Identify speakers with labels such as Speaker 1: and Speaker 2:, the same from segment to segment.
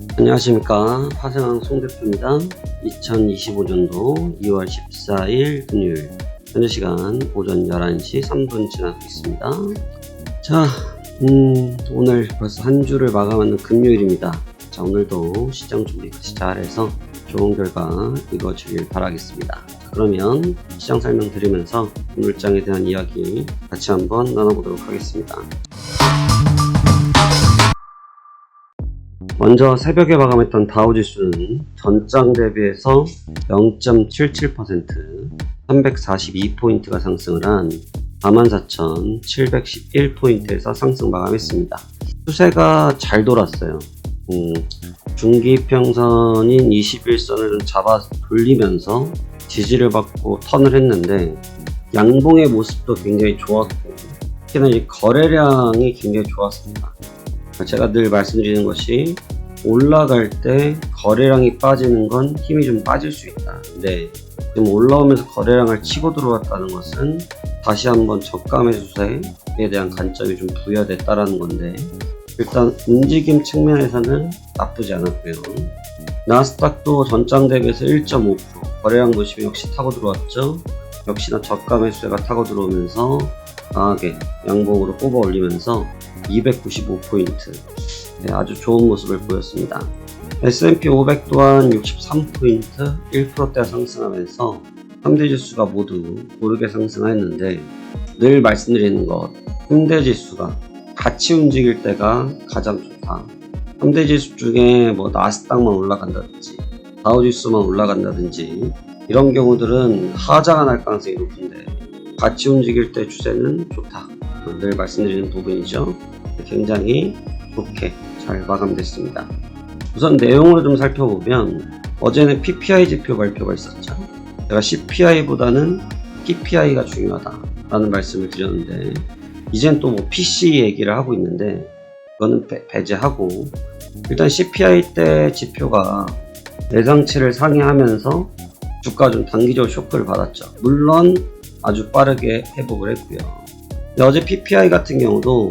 Speaker 1: 안녕하십니까. 화생항 송대표입니다. 2025년도 2월 14일 금요일 현재 시간 오전 11시 3분 지나고 있습니다. 자, 오늘 벌써 한 주를 마감하는 금요일입니다. 자, 오늘도 시장 준비 같이 잘해서 좋은 결과 이루어지길 바라겠습니다. 그러면 시장 설명 드리면서 물장에 대한 이야기 같이 한번 나눠보도록 하겠습니다. 먼저 새벽에 마감했던 다우지수는 전장 대비해서 0.77% 342포인트가 상승을 한 44,711포인트에서 상승 마감했습니다. 추세가 잘 돌았어요. 중기평선인 21선을 잡아 돌리면서 지지를 받고 턴을 했는데 양봉의 모습도 굉장히 좋았고 특히나 이 거래량이 굉장히 좋았습니다. 제가 늘 말씀드리는 것이 올라갈 때 거래량이 빠지는 건 힘이 좀 빠질 수 있다. 근데 지금 올라오면서 거래량을 치고 들어왔다는 것은 다시 한번 저가 매수세에 대한 관점이 좀 부여됐다라는 건데 일단 움직임 측면에서는 나쁘지 않았고요. 나스닥도 전장 대비해서 1.5% 거래량 보시면 역시 타고 들어왔죠. 역시나 저가 매수세가 타고 들어오면서 강하게 양봉으로 뽑아 올리면서 295포인트 아주 좋은 모습을 보였습니다. S&P 500 또한 63포인트 1%대 상승하면서 3대 지수가 모두 고르게 상승했는데 늘 말씀드리는 것 3대 지수가 같이 움직일 때가 가장 좋다. 3대 지수 중에 뭐 나스닥만 올라간다든지 다우지수만 올라간다든지 이런 경우들은 하자가 날 가능성이 높은데 같이 움직일 때 추세는 좋다. 늘 말씀드리는 부분이죠. 굉장히 좋게 잘 마감됐습니다. 우선 내용으로 좀 살펴보면 어제는 PPI 지표 발표가 있었죠. 제가 CPI보다는 PPI가 중요하다라는 말씀을 드렸는데 이젠 또 뭐 PC 얘기를 하고 있는데 그거는 배제하고 일단 CPI 때 지표가 예상치를 상회하면서 주가가 좀 단기적으로 쇼크를 받았죠. 물론 아주 빠르게 회복을 했고요. 어제 PPI 같은 경우도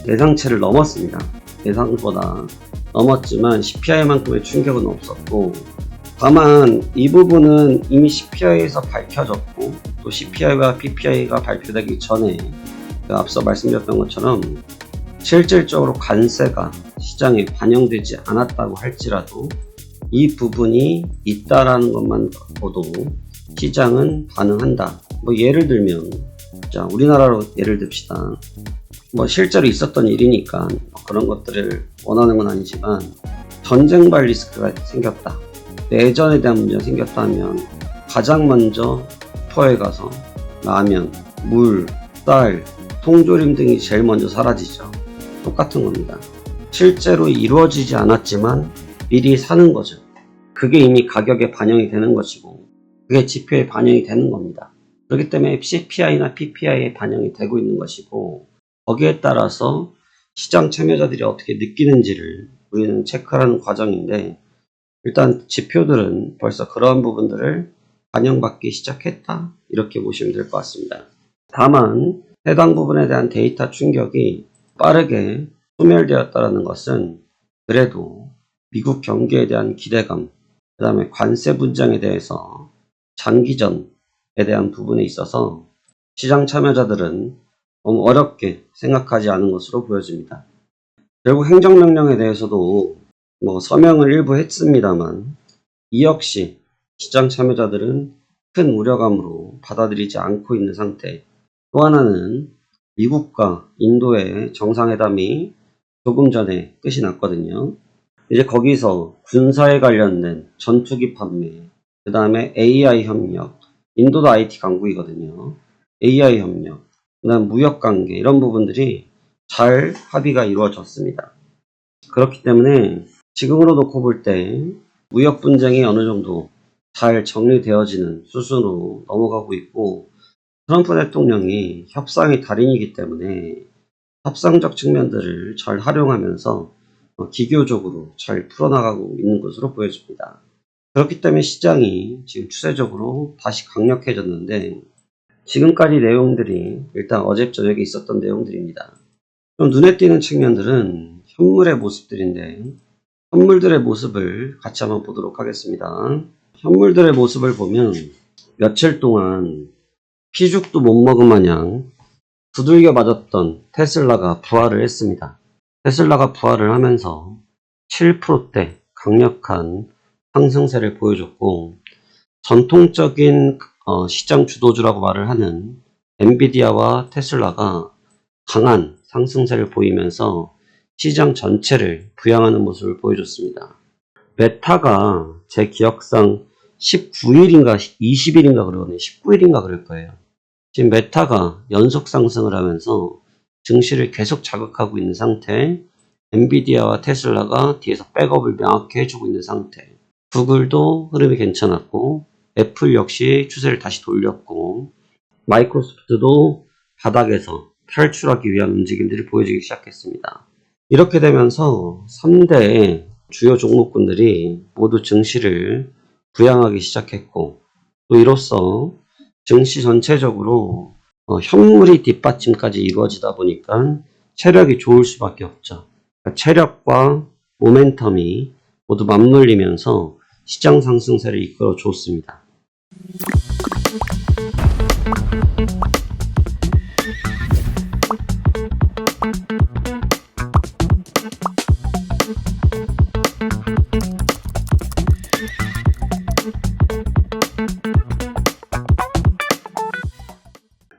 Speaker 1: 예상치를 넘었습니다. 예상보다 넘었지만 CPI만큼의 충격은 없었고 다만 이 부분은 이미 CPI에서 밝혀졌고 또 CPI와 PPI가 발표되기 전에 앞서 말씀드렸던 것처럼 실질적으로 관세가 시장에 반영되지 않았다고 할지라도 이 부분이 있다라는 것만 보도 시장은 반응한다. 뭐 예를 들면 자 우리나라로 예를 듭시다. 뭐 실제로 있었던 일이니까 그런 것들을 원하는 건 아니지만 전쟁발 리스크가 생겼다. 내전에 대한 문제가 생겼다면 가장 먼저 슈퍼에 가서 라면, 물, 쌀, 통조림 등이 제일 먼저 사라지죠. 똑같은 겁니다. 실제로 이루어지지 않았지만 미리 사는 거죠. 그게 이미 가격에 반영이 되는 것이고 그게 지표에 반영이 되는 겁니다. 그렇기 때문에 CPI나 PPI에 반영이 되고 있는 것이고 거기에 따라서 시장 참여자들이 어떻게 느끼는지를 우리는 체크하는 과정인데 일단 지표들은 벌써 그러한 부분들을 반영받기 시작했다 이렇게 보시면 될 것 같습니다. 다만 해당 부분에 대한 데이터 충격이 빠르게 소멸되었다는 것은 그래도 미국 경기에 대한 기대감 그 다음에 관세 분쟁에 대해서 장기전에 대한 부분에 있어서 시장 참여자들은 너무 어렵게 생각하지 않은 것으로 보여집니다. 결국 행정명령에 대해서도 뭐 서명을 일부 했습니다만 이 역시 시장 참여자들은 큰 우려감으로 받아들이지 않고 있는 상태. 또 하나는 미국과 인도의 정상회담이 조금 전에 끝이 났거든요. 이제 거기서 군사에 관련된 전투기 판매, 그 다음에 AI 협력, 인도도 IT 강국이거든요. AI 협력, 그 다음 무역관계 이런 부분들이 잘 합의가 이루어졌습니다. 그렇기 때문에 지금으로 놓고 볼 때 무역 분쟁이 어느 정도 잘 정리되어지는 수순으로 넘어가고 있고 트럼프 대통령이 협상의 달인이기 때문에 협상적 측면들을 잘 활용하면서 기교적으로 잘 풀어나가고 있는 것으로 보여집니다. 그렇기 때문에 시장이 지금 추세적으로 다시 강력해졌는데 지금까지 내용들이 일단 어제 저녁에 있었던 내용들입니다. 좀 눈에 띄는 측면들은 현물의 모습들인데 현물들의 모습을 같이 한번 보도록 하겠습니다. 현물들의 모습을 보면 며칠 동안 피죽도 못 먹은 마냥 두들겨 맞았던 테슬라가 부활을 했습니다. 테슬라가 부활을 하면서 7%대 강력한 상승세를 보여줬고, 전통적인 시장 주도주라고 말을 하는 엔비디아와 테슬라가 강한 상승세를 보이면서 시장 전체를 부양하는 모습을 보여줬습니다. 메타가 제 기억상 19일인가 20일인가 그러거든요. 19일인가 그럴 거예요. 지금 메타가 연속 상승을 하면서 증시를 계속 자극하고 있는 상태, 엔비디아와 테슬라가 뒤에서 백업을 명확히 해주고 있는 상태, 구글도 흐름이 괜찮았고, 애플 역시 추세를 다시 돌렸고, 마이크로소프트도 바닥에서 탈출하기 위한 움직임들이 보여지기 시작했습니다. 이렇게 되면서 3대 주요 종목군들이 모두 증시를 부양하기 시작했고, 또 이로써 증시 전체적으로 현물이 뒷받침까지 이루어지다 보니까 체력이 좋을 수밖에 없죠. 그러니까 체력과 모멘텀이 모두 맞물리면서 시장 상승세를 이끌어 줬습니다.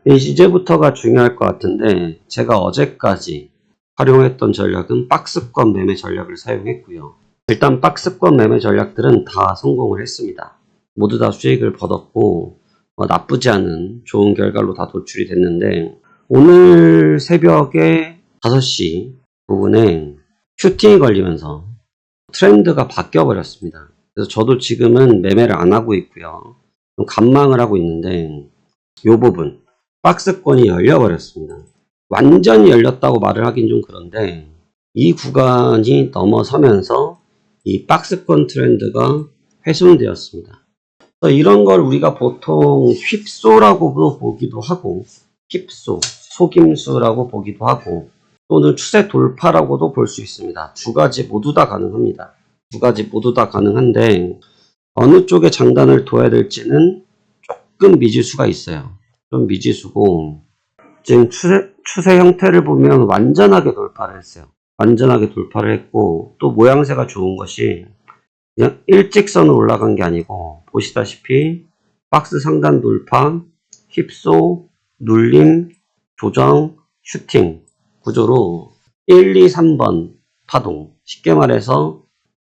Speaker 1: 이제부터가 중요할 것 같은데, 제가 어제까지 활용했던 전략은 박스권 매매 전략을 사용했고요. 일단 박스권 매매 전략들은 다 성공을 했습니다. 모두 다 수익을 거뒀고 나쁘지 않은 좋은 결과로 다 도출이 됐는데, 오늘 새벽에 5시 부분에 슈팅이 걸리면서 트렌드가 바뀌어 버렸습니다. 그래서 저도 지금은 매매를 안 하고 있고요. 좀 관망을 하고 있는데, 이 부분 박스권이 열려버렸습니다. 완전히 열렸다고 말을 하긴 좀 그런데, 이 구간이 넘어서면서 이 박스권 트렌드가 훼손되었습니다. 이런 걸 우리가 보통 휩소라고 보기도 하고, 휩소, 속임수라고 보기도 하고, 또는 추세 돌파라고도 볼 수 있습니다. 두 가지 모두 다 가능합니다. 두 가지 모두 다 가능한데, 어느 쪽에 장단을 둬야 될지는 조금 미지수가 있어요. 좀 미지수고, 지금 추세 형태를 보면 완전하게 돌파를 했어요. 완전하게 돌파를 했고, 또 모양새가 좋은 것이 그냥 일직선으로 올라간 게 아니고, 보시다시피 박스 상단 돌파, 휩소, 눌림, 조정, 슈팅 구조로 1, 2, 3번 파동, 쉽게 말해서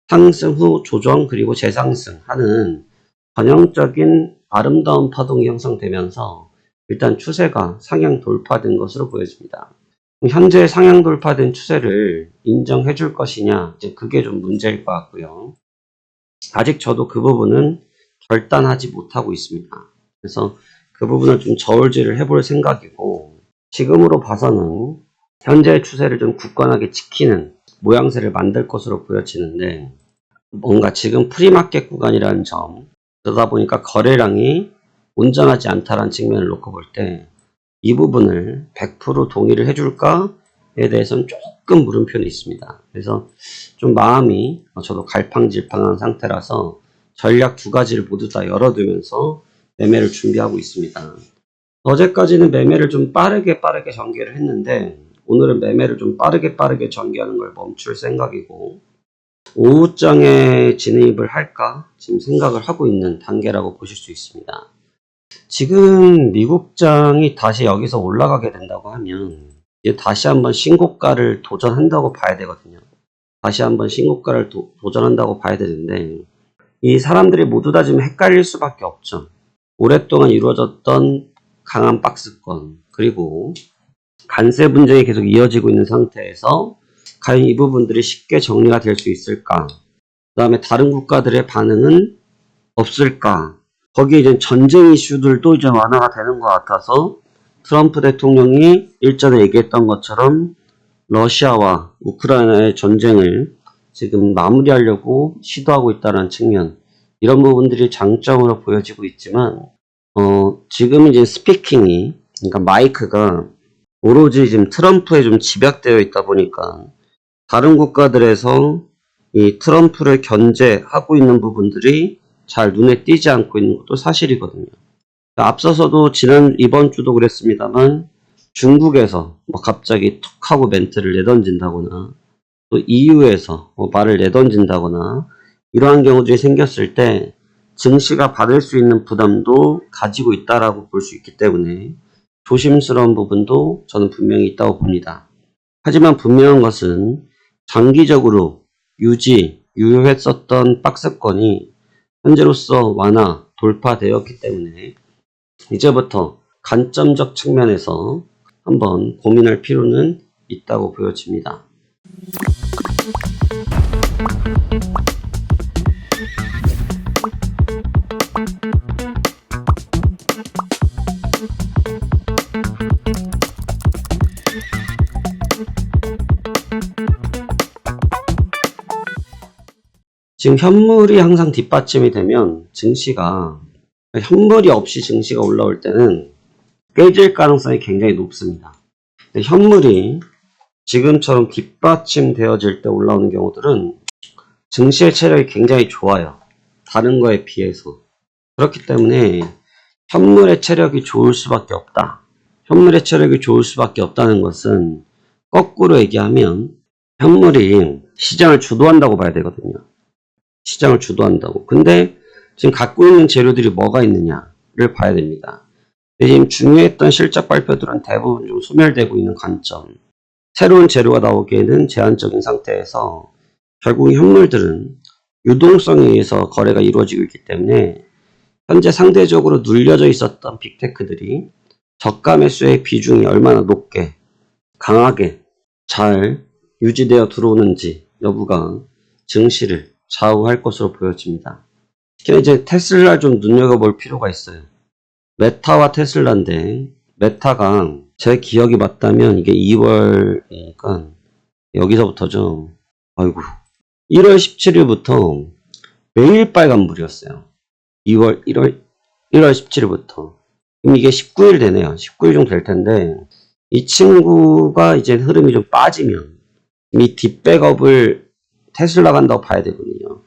Speaker 1: 상승 후 조정 그리고 재상승 하는 전형적인 아름다운 파동이 형성되면서 일단 추세가 상향 돌파된 것으로 보여집니다. 현재 상향 돌파된 추세를 인정해 줄 것이냐, 이제 그게 좀 문제일 것 같고요. 아직 저도 그 부분은 결단하지 못하고 있습니다. 그래서 그 부분을 좀 저울질을 해볼 생각이고, 지금으로 봐서는 현재의 추세를 좀 굳건하게 지키는 모양새를 만들 것으로 보여지는데, 뭔가 지금 프리마켓 구간이라는 점, 그러다 보니까 거래량이 온전하지 않다는 측면을 놓고 볼 때 이 부분을 100% 동의를 해줄까에 대해서는 조금 물음표는 있습니다. 그래서 좀 마음이 저도 갈팡질팡한 상태라서 전략 두 가지를 모두 다 열어두면서 매매를 준비하고 있습니다. 어제까지는 매매를 좀 빠르게 전개를 했는데, 오늘은 매매를 좀 빠르게 전개하는 걸 멈출 생각이고, 오후장에 진입을 할까 지금 생각을 하고 있는 단계라고 보실 수 있습니다. 지금 미국장이 다시 여기서 올라가게 된다고 하면 이제 다시 한번 신고가를 도전한다고 봐야 되거든요. 다시 한번 신고가를 도전한다고 봐야 되는데, 이 사람들이 모두 다 지금 헷갈릴 수밖에 없죠. 오랫동안 이루어졌던 강한 박스권, 그리고 관세 분쟁이 계속 이어지고 있는 상태에서 과연 이 부분들이 쉽게 정리가 될 수 있을까? 그 다음에 다른 국가들의 반응은 없을까? 거기에 이제 전쟁 이슈들도 이제 완화가 되는 것 같아서, 트럼프 대통령이 일전에 얘기했던 것처럼 러시아와 우크라이나의 전쟁을 지금 마무리하려고 시도하고 있다는 측면, 이런 부분들이 장점으로 보여지고 있지만, 지금 이제 스피킹이, 그러니까 마이크가 오로지 지금 트럼프에 좀 집약되어 있다 보니까 다른 국가들에서 이 트럼프를 견제하고 있는 부분들이 잘 눈에 띄지 않고 있는 것도 사실이거든요. 앞서서도 이번 주도 그랬습니다만 중국에서 뭐 갑자기 툭 하고 멘트를 내던진다거나 또 EU에서 뭐 말을 내던진다거나 이러한 경우들이 생겼을 때 증시가 받을 수 있는 부담도 가지고 있다라고 볼 수 있기 때문에 조심스러운 부분도 저는 분명히 있다고 봅니다. 하지만 분명한 것은 장기적으로 유효했었던 박스권이 현재로서 완화, 돌파되었기 때문에 이제부터 관점적 측면에서 한번 고민할 필요는 있다고 보여집니다. 지금 현물이 항상 뒷받침이 되면 증시가 현물이 없이 증시가 올라올 때는 깨질 가능성이 굉장히 높습니다. 근데 현물이 지금처럼 뒷받침되어질 때 올라오는 경우들은 증시의 체력이 굉장히 좋아요. 다른 거에 비해서. 그렇기 때문에 현물의 체력이 좋을 수밖에 없다. 현물의 체력이 좋을 수밖에 없다는 것은 거꾸로 얘기하면 현물이 시장을 주도한다고 봐야 되거든요. 시장을 주도한다고. 근데 지금 갖고 있는 재료들이 뭐가 있느냐를 봐야 됩니다. 지금 중요했던 실적 발표들은 대부분 좀 소멸되고 있는 관점. 새로운 재료가 나오기에는 제한적인 상태에서 결국 현물들은 유동성에 의해서 거래가 이루어지고 있기 때문에 현재 상대적으로 눌려져 있었던 빅테크들이 저가 매수의 비중이 얼마나 높게 강하게 잘 유지되어 들어오는지 여부가 증시를 좌우할 것으로 보여집니다. 특히 이제 테슬라 좀 눈여겨볼 필요가 있어요. 메타와 테슬라인데 메타가 제 기억이 맞다면 이게 2월이니까 여기서부터죠. 아이고 1월 17일부터 매일 빨간불이었어요. 1월 17일부터 그럼 이게 19일 되네요. 19일 정도 될 텐데 이 친구가 이제 흐름이 좀 빠지면 이 뒷백업을 테슬라 간다고 봐야 되거든요.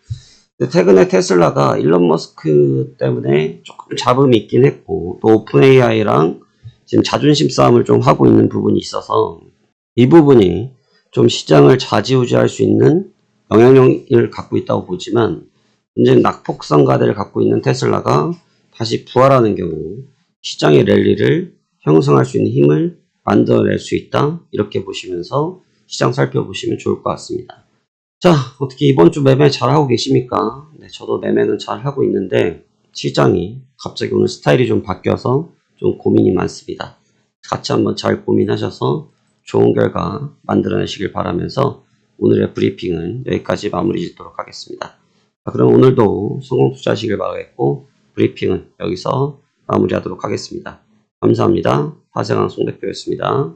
Speaker 1: 근데 최근에 테슬라가 일론 머스크 때문에 조금 잡음이 있긴 했고 또 오픈 AI랑 지금 자존심 싸움을 좀 하고 있는 부분이 있어서 이 부분이 좀 시장을 좌지우지할 수 있는 영향력을 갖고 있다고 보지만 현재 낙폭성가대를 갖고 있는 테슬라가 다시 부활하는 경우 시장의 랠리를 형성할 수 있는 힘을 만들어낼 수 있다. 이렇게 보시면서 시장 살펴보시면 좋을 것 같습니다. 자, 어떻게 이번 주 매매 잘하고 계십니까? 네, 저도 매매는 잘하고 있는데 시장이 갑자기 오늘 스타일이 좀 바뀌어서 좀 고민이 많습니다. 같이 한번 잘 고민하셔서 좋은 결과 만들어내시길 바라면서 오늘의 브리핑은 여기까지 마무리 짓도록 하겠습니다. 자, 그럼 오늘도 성공 투자하시길 바라겠고 브리핑은 여기서 마무리하도록 하겠습니다. 감사합니다. 하세강 송대표였습니다.